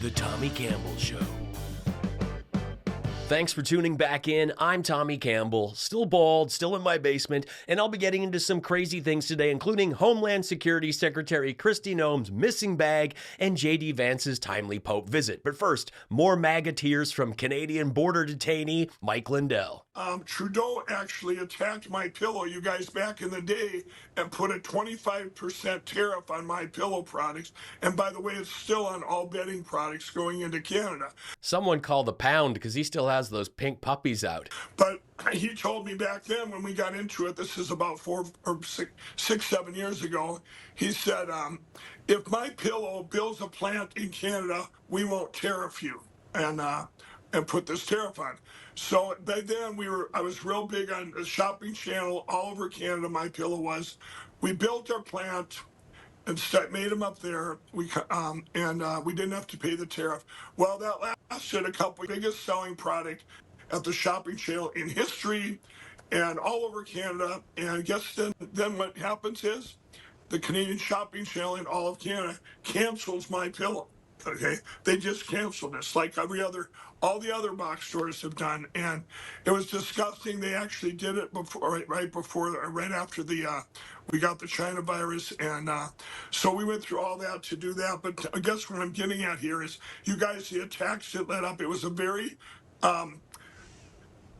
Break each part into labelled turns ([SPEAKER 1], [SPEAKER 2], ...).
[SPEAKER 1] The Tommy Campbell Show. Thanks for tuning back in. I'm Tommy Campbell, still bald, still in my basement, and I'll be getting into some crazy things today, including Homeland Security Secretary Kristi Noem's missing bag and J.D. Vance's timely Pope visit. But first, more MAGA tears from Canadian border detainee Mike Lindell.
[SPEAKER 2] Trudeau actually attacked my pillow, you guys, back in the day, and put a 25% tariff on my pillow products. And by the way, it's still on all bedding products going into Canada.
[SPEAKER 1] Someone call the pound because he still has those pink puppies out.
[SPEAKER 2] But he told me back then when we got into it, this is about 7 years ago, he said, if my pillow builds a plant in Canada, we won't tariff you and put this tariff on. So by then I was real big on the shopping channel all over Canada. My pillow was. We built our plant and made them up there. We didn't have to pay the tariff. Well, that lasted a couple. Biggest selling product at the shopping channel in history, and all over Canada. And guess then what happens is the Canadian shopping channel in all of Canada cancels my pillow. Okay, they just canceled this, like all the other box stores have done, and it was disgusting. They actually did it right after we got the China virus, and so we went through all that to do that. But I guess what I'm getting at here is, you guys, the attacks that led up, it was a very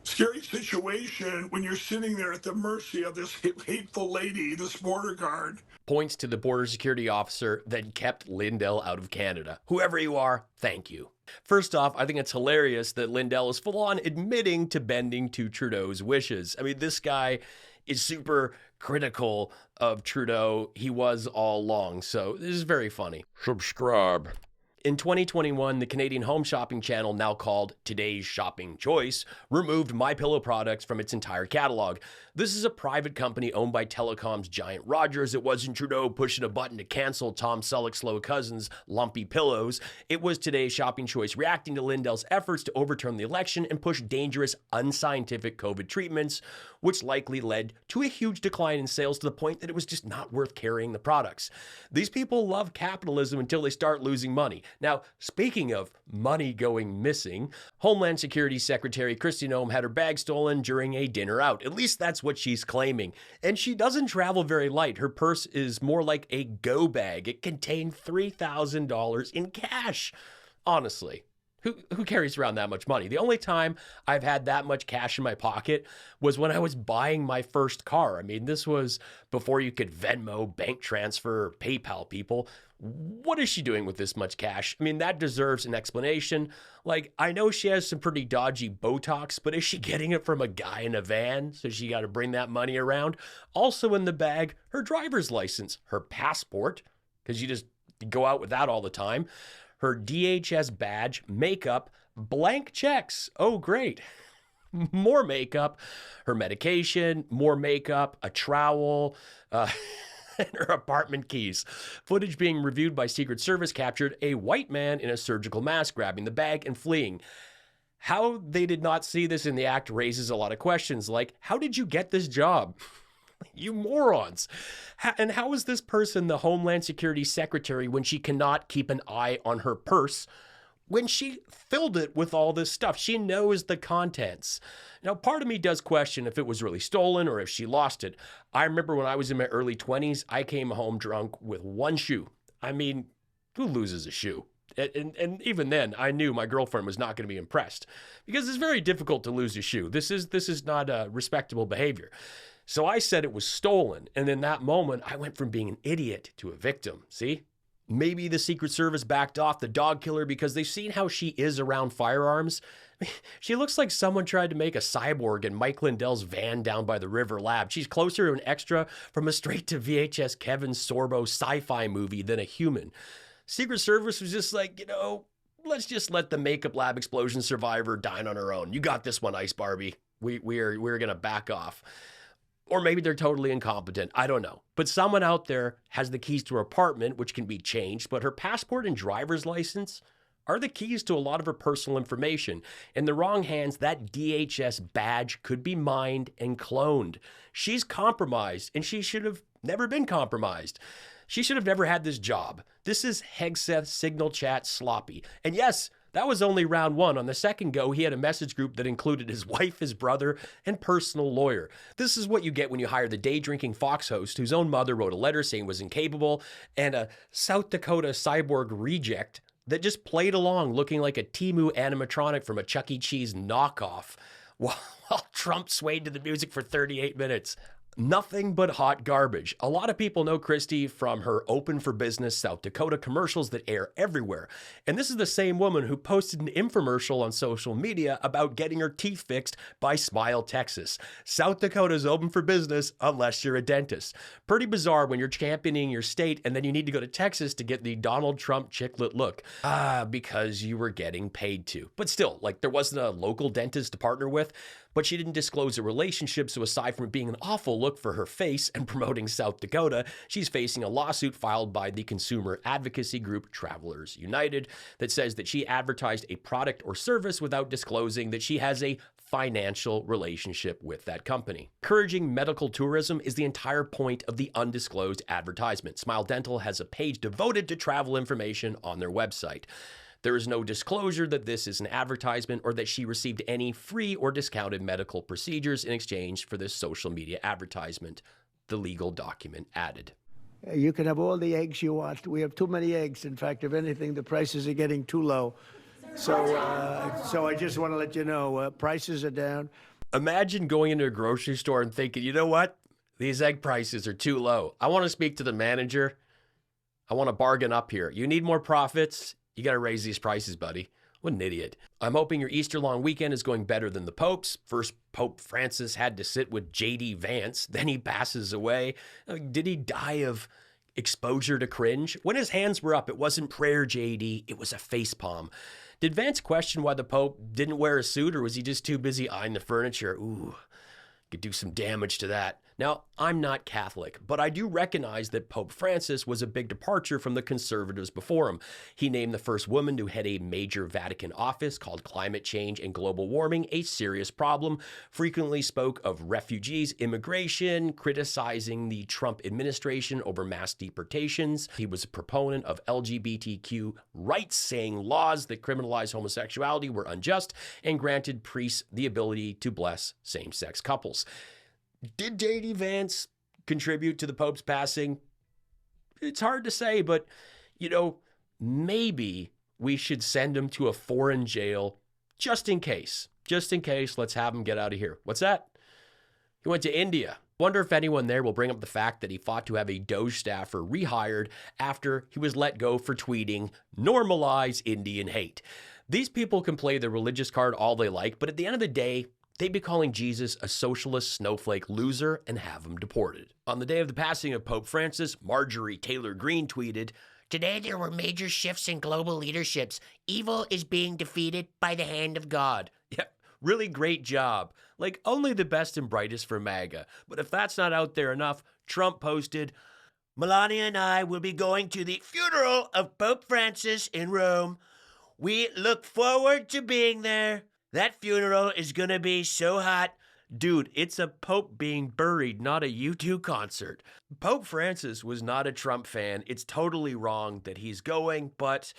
[SPEAKER 2] scary situation when you're sitting there at the mercy of this hateful lady, this border guard.
[SPEAKER 1] Points to the border security officer that kept Lindell out of Canada. Whoever you are, thank you. First off, I think it's hilarious that Lindell is full on admitting to bending to Trudeau's wishes. I mean, this guy is super critical of Trudeau. He was all along, so this is very funny. Subscribe. In 2021, the Canadian home shopping channel, now called Today's Shopping Choice, removed MyPillow products from its entire catalog. This is a private company owned by telecom's giant Rogers. It wasn't Trudeau pushing a button to cancel Tom Selleck's slow cousin's lumpy pillows. It was Today's Shopping Choice reacting to Lindell's efforts to overturn the election and push dangerous, unscientific COVID treatments, which likely led to a huge decline in sales to the point that it was just not worth carrying the products. These people love capitalism until they start losing money. Now, speaking of money going missing, Homeland Security Secretary Kristi Noem had her bag stolen during a dinner out. At least that's what she's claiming. And she doesn't travel very light. Her purse is more like a go bag. It contained $3,000 in cash. Honestly, who carries around that much money? The only time I've had that much cash in my pocket was when I was buying my first car. I mean, this was before you could Venmo, bank transfer, PayPal people. What is she doing with this much cash? I mean, that deserves an explanation. Like, I know she has some pretty dodgy Botox, but is she getting it from a guy in a van? So she got to bring that money around. Also in the bag, her driver's license, her passport, because you just go out with that all the time, her DHS badge, makeup, blank checks. Oh, great. More makeup, her medication, more makeup, a trowel, and her apartment keys. Footage being reviewed by Secret Service captured a white man in a surgical mask grabbing the bag and fleeing. How they did not see this in the act raises a lot of questions, like, how did you get this job? You morons. And how is this person the Homeland Security Secretary when she cannot keep an eye on her purse when she filled it with all this stuff? She knows the contents. Now, part of me does question if it was really stolen or if she lost it. I remember when I was in my early 20s, I came home drunk with one shoe. I mean, who loses a shoe? And even then, I knew my girlfriend was not going to be impressed because it's very difficult to lose a shoe. This is not a respectable behavior. So I said it was stolen. And in that moment, I went from being an idiot to a victim. See? Maybe the Secret Service backed off the dog killer because they've seen how she is around firearms. She looks like someone tried to make a cyborg in Mike Lindell's van down by the river lab. She's closer to an extra from a straight-to-VHS Kevin Sorbo sci-fi movie than a human. Secret Service was just like, let's just let the makeup lab explosion survivor dine on her own. You got this one, Ice Barbie. We're going to back off. Or maybe they're totally incompetent. I don't know. But someone out there has the keys to her apartment, which can be changed, but her passport and driver's license are the keys to a lot of her personal information. In the wrong hands, that DHS badge could be mined and cloned. She's compromised, and she should have never been compromised. She should have never had this job. This is Hegseth Signal Chat sloppy. And yes, that was only round one. On the second go, he had a message group that included his wife, his brother, and personal lawyer. This is what you get when you hire the day-drinking Fox host whose own mother wrote a letter saying was incapable, and a South Dakota cyborg reject that just played along looking like a Temu animatronic from a Chuck E. Cheese knockoff while Trump swayed to the music for 38 minutes. Nothing but hot garbage. A lot of people know Kristi from her Open for Business South Dakota commercials that air everywhere. And this is the same woman who posted an infomercial on social media about getting her teeth fixed by Smile, Texas. South Dakota's open for business unless you're a dentist. Pretty bizarre when you're championing your state and then you need to go to Texas to get the Donald Trump chiclet look. Because you were getting paid to. But still, like, there wasn't a local dentist to partner with. But she didn't disclose a relationship, so aside from it being an awful look for her face and promoting South Dakota, she's facing a lawsuit filed by the consumer advocacy group Travelers United that says that she advertised a product or service without disclosing that she has a financial relationship with that company. Encouraging medical tourism is the entire point of the undisclosed advertisement. Smile Dental has a page devoted to travel information on their website. There is no disclosure that this is an advertisement or that she received any free or discounted medical procedures in exchange for this social media advertisement, the legal document added.
[SPEAKER 3] You can have all the eggs you want. We have too many eggs. In fact, if anything, the prices are getting too low. So I just want to let you know, prices are down.
[SPEAKER 1] Imagine going into a grocery store and thinking, you know what? These egg prices are too low. I want to speak to the manager. I want to bargain up here. You need more profits? You got to raise these prices, buddy. What an idiot. I'm hoping your Easter long weekend is going better than the Pope's. First, Pope Francis had to sit with J.D. Vance. Then he passes away. Did he die of exposure to cringe? When his hands were up, it wasn't prayer, J.D. It was a facepalm. Did Vance question why the Pope didn't wear a suit, or was he just too busy eyeing the furniture? Ooh, could do some damage to that. Now, I'm not Catholic, but I do recognize that Pope Francis was a big departure from the conservatives before him. He named the first woman to head a major Vatican office, called climate change and global warming a serious problem, frequently spoke of refugees, immigration, criticizing the Trump administration over mass deportations. He was a proponent of LGBTQ rights, saying laws that criminalize homosexuality were unjust and granted priests the ability to bless same-sex couples. Did J.D. Vance contribute to the Pope's passing? It's hard to say, but, maybe we should send him to a foreign jail just in case. Just in case, let's have him get out of here. What's that? He went to India. Wonder if anyone there will bring up the fact that he fought to have a Doge staffer rehired after he was let go for tweeting, "Normalize Indian hate." These people can play the religious card all they like, but at the end of the day, they'd be calling Jesus a socialist snowflake loser and have him deported. On the day of the passing of Pope Francis, Marjorie Taylor Greene tweeted, "Today there were major shifts in global leaderships. Evil is being defeated by the hand of God." Yeah, really great job. Like, only the best and brightest for MAGA. But if that's not out there enough, Trump posted, "Melania and I will be going to the funeral of Pope Francis in Rome. We look forward to being there. That funeral is going to be so hot." Dude, it's a pope being buried, not a U2 concert. Pope Francis was not a Trump fan. It's totally wrong that he's going, but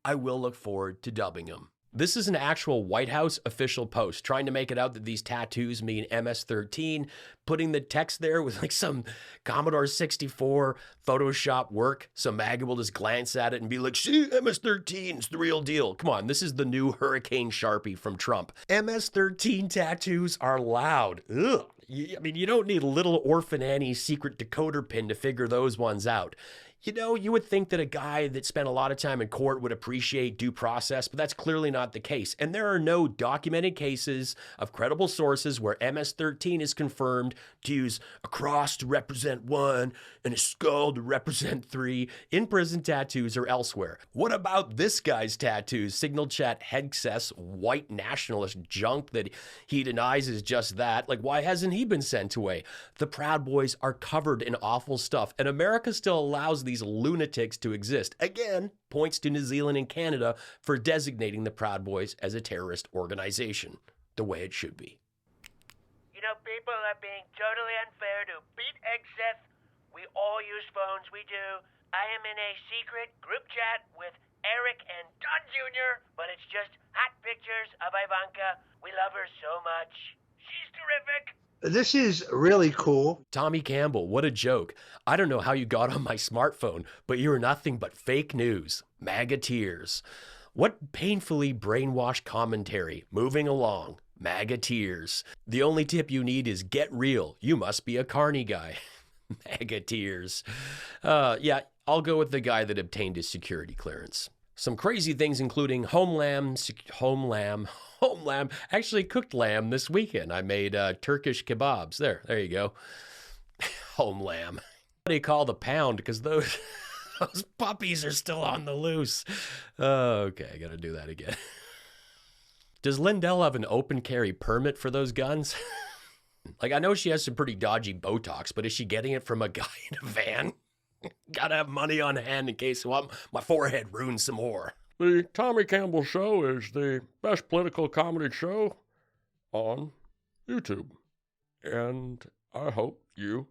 [SPEAKER 1] I will look forward to dubbing him. This is an actual White House official post trying to make it out that these tattoos mean MS-13, putting the text there with like some Commodore 64 Photoshop work. So MAGA will just glance at it and be like, "See, MS-13, it's the real deal." Come on, this is the new Hurricane Sharpie from Trump. MS-13 tattoos are loud. Ugh. You don't need a little Orphan Annie's secret decoder pin to figure those ones out. You would think that a guy that spent a lot of time in court would appreciate due process, but that's clearly not the case. And there are no documented cases of credible sources where MS-13 is confirmed to use a cross to represent 1 and a skull to represent 3 in prison tattoos or elsewhere. What about this guy's tattoos? Signal Chat Hegseth's white nationalist junk that he denies is just that. Like, why hasn't he been sent away? The Proud Boys are covered in awful stuff, and America still allows these lunatics to exist. Again, points to New Zealand and Canada for designating the Proud Boys as a terrorist organization, the way it should be.
[SPEAKER 4] People are being totally unfair to beat Hegseth. We all use phones, we do. I am in a secret group chat with Eric and Don Jr., but it's just hot pictures of Ivanka. We love her so much. She's terrific.
[SPEAKER 5] This is really cool.
[SPEAKER 1] Tommy Campbell, what a joke. I don't know how you got on my smartphone, but you are nothing but fake news. MAGA tears. What painfully brainwashed commentary. Moving along. MAGA tears. The only tip you need is get real. You must be a carny guy. MAGA tears. Yeah, I'll go with the guy that obtained his security clearance. Some crazy things including home lamb, actually cooked lamb this weekend. I made Turkish kebabs. There you go. Home lamb. What do you call the pound? Because those puppies are still on the loose. Okay, I gotta do that again. Does Lindell have an open carry permit for those guns? Like, I know she has some pretty dodgy Botox, but is she getting it from a guy in a van? Gotta have money on hand in case my forehead ruins some more.
[SPEAKER 6] The Tommy Campbell Show is the best political comedy show on YouTube. And I hope you